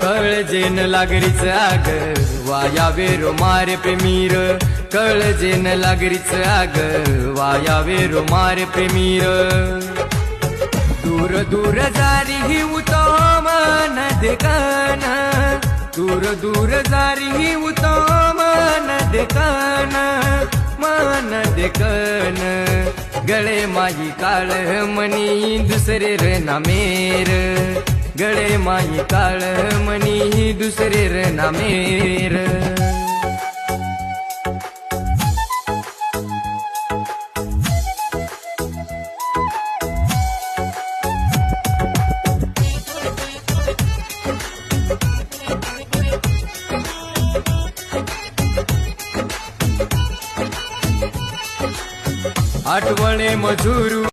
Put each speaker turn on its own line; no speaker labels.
कळजेन लागरीच आग वाया वेरो मारे प्रेमीर, कळजेन लागरीच आग वाया वेरो मारे प्रेमीर। दूर दूर जारी ही उतो मन देखन, दूर दूर जारी ही उतो मन देखन, मन देखन। गळे माई काळ मनी दुसरे र नामेर, गळे माई काळ मनी दुसरे र नामेर। आठवणे मजुरू